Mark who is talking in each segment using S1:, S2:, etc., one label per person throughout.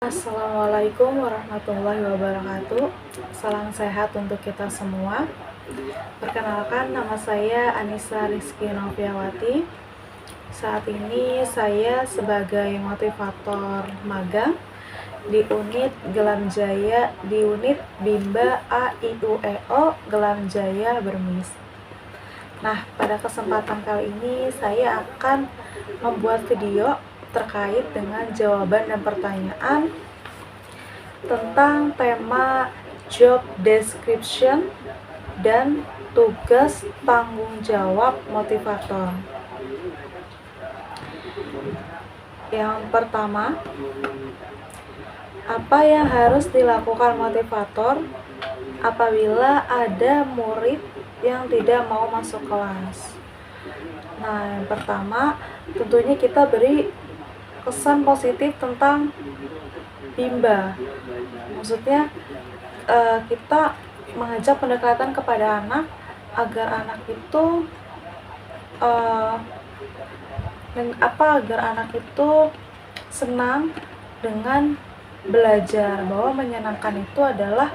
S1: Assalamualaikum warahmatullahi wabarakatuh. Salam sehat untuk kita semua. Perkenalkan, nama saya Anissa Rizky Noviawati. Saat ini saya sebagai motivator magang di unit Gelam Jaya, di unit Bimba A.I.U.E.O Gelam Jaya Bermis. Nah, pada kesempatan kali ini saya akan membuat video terkait dengan jawaban dan pertanyaan tentang tema job description dan tugas tanggung jawab motivator. Yang pertama, apa yang harus dilakukan motivator apabila ada murid yang tidak mau masuk kelas? Nah, yang pertama, tentunya kita beri kesan positif tentang Bimba. Maksudnya kita mengajak pendekatan kepada anak agar anak itu senang dengan belajar, bahwa menyenangkan itu adalah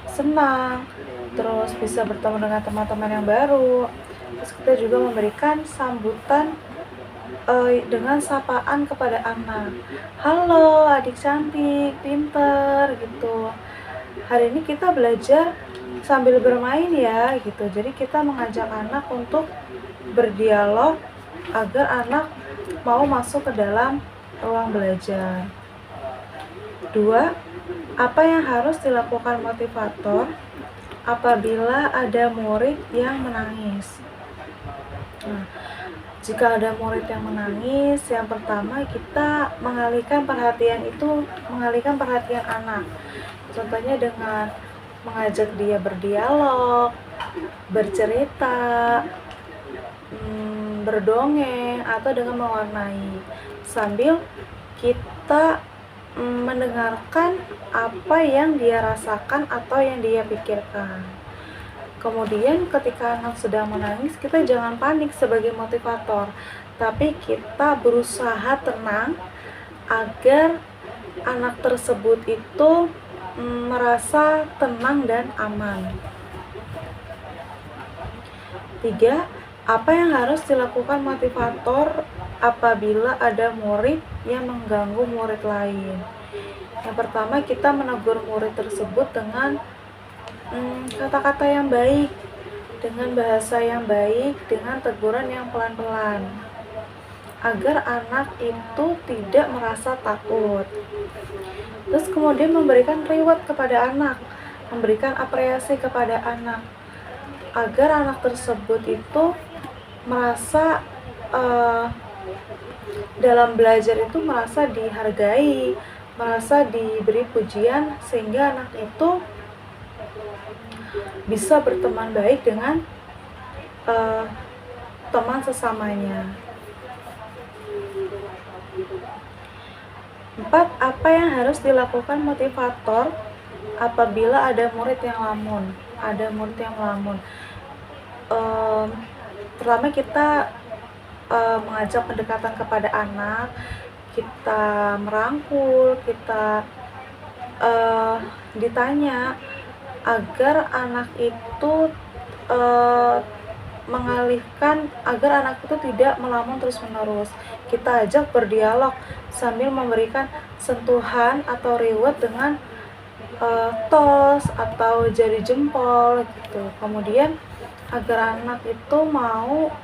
S1: senang, terus bisa bertemu dengan teman-teman yang baru. Terus kita juga memberikan sambutan dengan sapaan kepada anak. Halo adik cantik, pinter gitu. Hari ini kita belajar sambil bermain ya gitu. Jadi kita mengajak anak untuk berdialog agar anak mau masuk ke dalam ruang belajar. 2. Apa yang harus dilakukan motivator apabila ada murid yang menangis? Nah, jika ada murid yang menangis, yang pertama kita mengalihkan perhatian anak. Contohnya dengan mengajak dia berdialog, bercerita, berdongeng, atau dengan mewarnai, sambil kita mendengarkan apa yang dia rasakan atau yang dia pikirkan. Kemudian ketika anak sedang menangis, kita jangan panik sebagai motivator, tapi kita berusaha tenang agar anak tersebut itu merasa tenang dan aman. 3. Apa yang harus dilakukan motivator apabila ada murid yang mengganggu murid lain? Yang pertama, kita menegur murid tersebut dengan kata-kata yang baik, dengan bahasa yang baik, dengan teguran yang pelan-pelan, agar anak itu tidak merasa takut. Terus kemudian memberikan reward kepada anak, memberikan apresiasi kepada anak, agar anak tersebut itu merasa dalam belajar itu merasa dihargai, merasa diberi pujian, sehingga anak itu bisa berteman baik dengan teman sesamanya. 4. Apa yang harus dilakukan motivator apabila ada murid yang lamun? Pertama, kita mengajak pendekatan kepada anak, kita merangkul, kita ditanya agar anak itu agar anak itu tidak melamun terus-menerus. Kita ajak berdialog sambil memberikan sentuhan atau reward dengan tos atau jari jempol gitu. Kemudian agar anak itu mau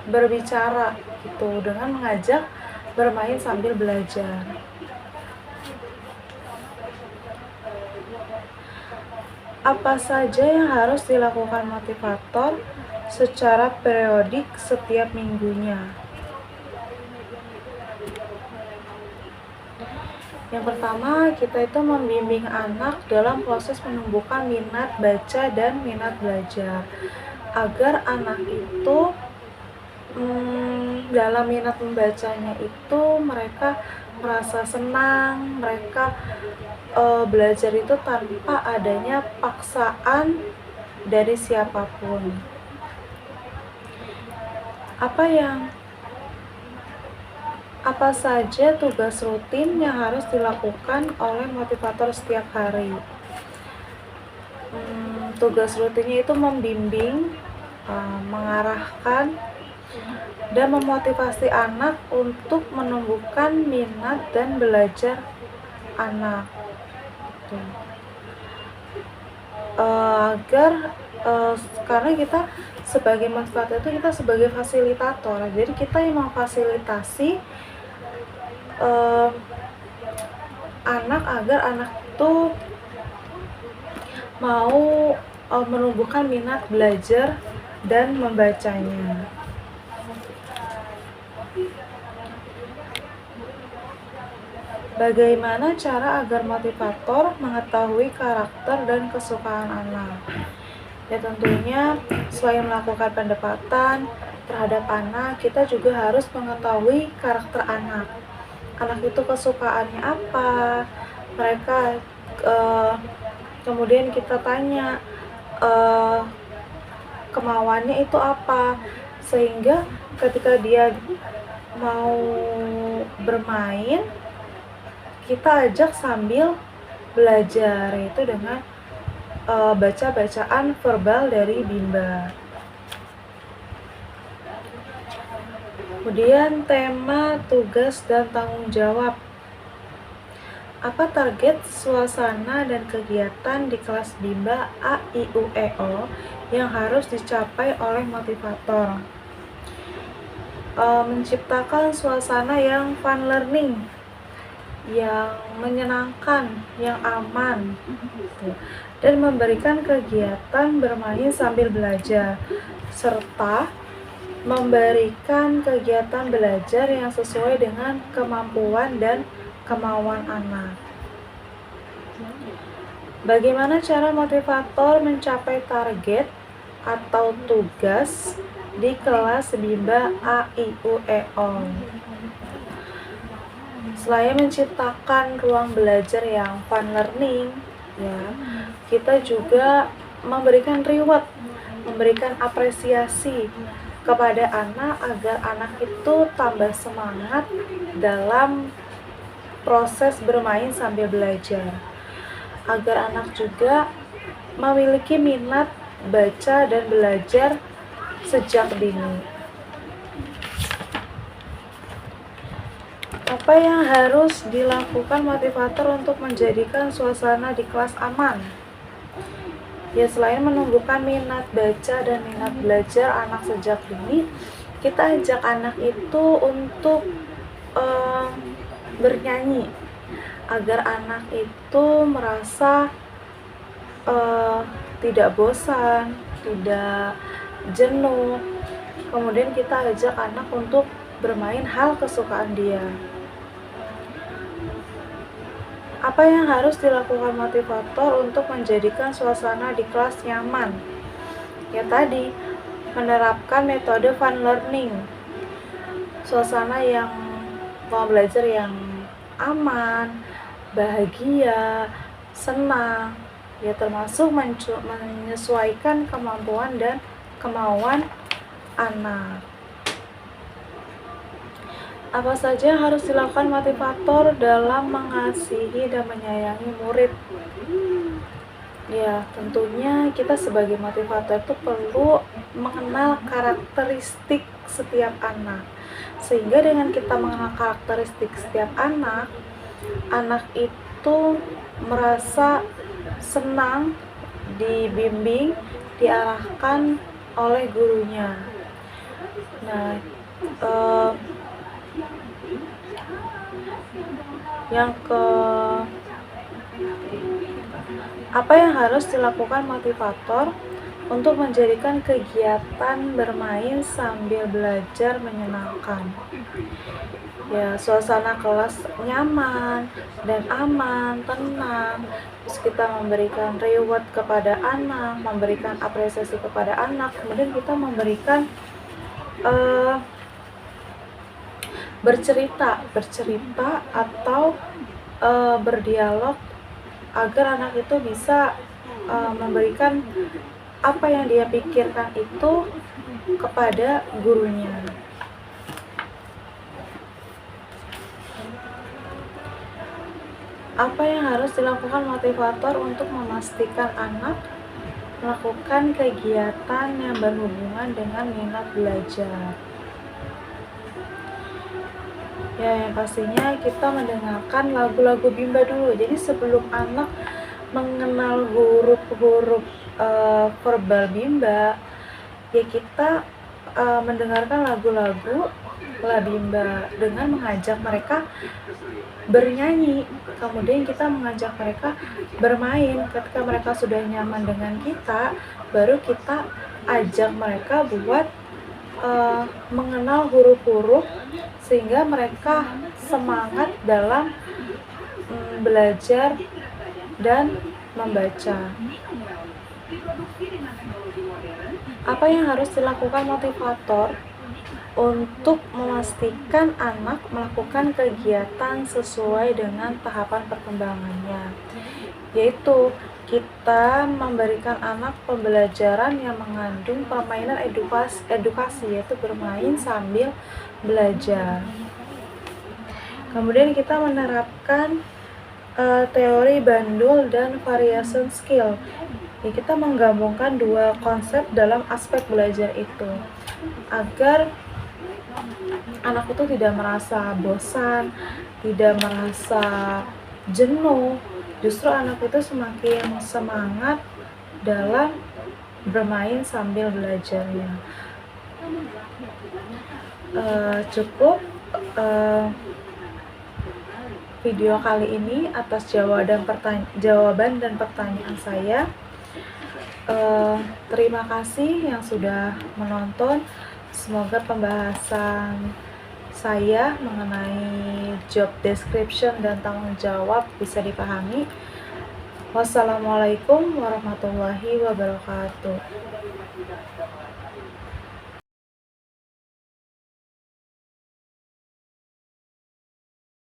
S1: berbicara gitu, dengan mengajak bermain sambil belajar. Apa saja yang harus dilakukan motivator secara periodik setiap minggunya? Yang pertama, kita itu membimbing anak dalam proses menumbuhkan minat baca dan minat belajar, agar anak itu dalam minat membacanya itu mereka merasa senang, mereka belajar itu tanpa adanya paksaan dari siapapun. Apa saja tugas rutin yang harus dilakukan oleh motivator setiap hari? Tugas rutinnya itu membimbing, mengarahkan, dan memotivasi anak untuk menumbuhkan minat dan belajar anak. Karena kita sebagai motivator itu kita sebagai fasilitator, jadi kita yang memfasilitasi anak agar anak itu mau menumbuhkan minat belajar dan membacanya. Bagaimana cara agar motivator mengetahui karakter dan kesukaan anak? Ya tentunya selain melakukan pendekatan terhadap anak, kita juga harus mengetahui karakter anak. Anak itu kesukaannya apa? Mereka kemudian kita tanya kemauannya itu apa, sehingga ketika dia mau bermain kita ajak sambil belajar, yaitu dengan baca-bacaan verbal dari Bimba. Kemudian tema, tugas, dan tanggung jawab. Apa target, suasana, dan kegiatan di kelas Bimba A, I, U, E, O yang harus dicapai oleh motivator? Menciptakan suasana yang fun learning, yang menyenangkan, yang aman, dan memberikan kegiatan bermain sambil belajar, serta memberikan kegiatan belajar yang sesuai dengan kemampuan dan kemauan anak. Bagaimana cara motivator mencapai target atau tugas di kelas Bimba A, I, U, E, O? Selain menciptakan ruang belajar yang fun learning, ya, kita juga memberikan reward, memberikan apresiasi kepada anak agar anak itu tambah semangat dalam proses bermain sambil belajar, agar anak juga memiliki minat baca dan belajar sejak dini. Apa yang harus dilakukan motivator untuk menjadikan suasana di kelas aman? Ya, selain menumbuhkan minat baca dan minat belajar anak sejak dini, kita ajak anak itu untuk bernyanyi, agar anak itu merasa tidak bosan, tidak jenuh. Kemudian kita ajak anak untuk bermain hal kesukaan dia. Apa yang harus dilakukan motivator untuk menjadikan suasana di kelas nyaman? Ya tadi, menerapkan metode fun learning, suasana yang mau belajar yang aman, bahagia, senang, ya termasuk menyesuaikan kemampuan dan kemauan anak. Apa saja yang harus dilakukan motivator dalam mengasihi dan menyayangi murid? Ya, tentunya kita sebagai motivator itu perlu mengenal karakteristik setiap anak. Sehingga dengan kita mengenal karakteristik setiap anak, anak itu merasa senang dibimbing, diarahkan oleh gurunya. Nah, apa yang harus dilakukan motivator untuk menjadikan kegiatan bermain sambil belajar menyenangkan? Ya, suasana kelas nyaman dan aman, tenang. Terus kita memberikan reward kepada anak, memberikan apresiasi kepada anak, kemudian kita memberikan bercerita atau berdialog agar anak itu bisa memberikan apa yang dia pikirkan itu kepada gurunya. Apa yang harus dilakukan motivator untuk memastikan anak melakukan kegiatan yang berhubungan dengan minat belajar? Ya, yang pastinya kita mendengarkan lagu-lagu Bimba dulu. Jadi sebelum anak mengenal huruf-huruf verbal Bimba, ya kita mendengarkan lagu-lagu La Bimba dengan mengajak mereka bernyanyi. Kemudian kita mengajak mereka bermain. Ketika mereka sudah nyaman dengan kita, baru kita ajak mereka buat mengenal huruf-huruf sehingga mereka semangat dalam belajar dan membaca. Apa yang harus dilakukan motivator untuk memastikan anak melakukan kegiatan sesuai dengan tahapan perkembangannya? Yaitu kita memberikan anak pembelajaran yang mengandung permainan edukasi, yaitu bermain sambil belajar. Kemudian kita menerapkan teori bandul dan variation skill. Ya, kita menggabungkan dua konsep dalam aspek belajar itu agar anak itu tidak merasa bosan, tidak merasa jenuh. Justru anak itu semakin semangat dalam bermain sambil belajarnya. Cukup video kali ini atas jawaban dan pertanyaan saya. Terima kasih yang sudah menonton. Semoga pembahasan saya mengenai job description dan tanggung jawab bisa dipahami. Wassalamualaikum warahmatullahi wabarakatuh.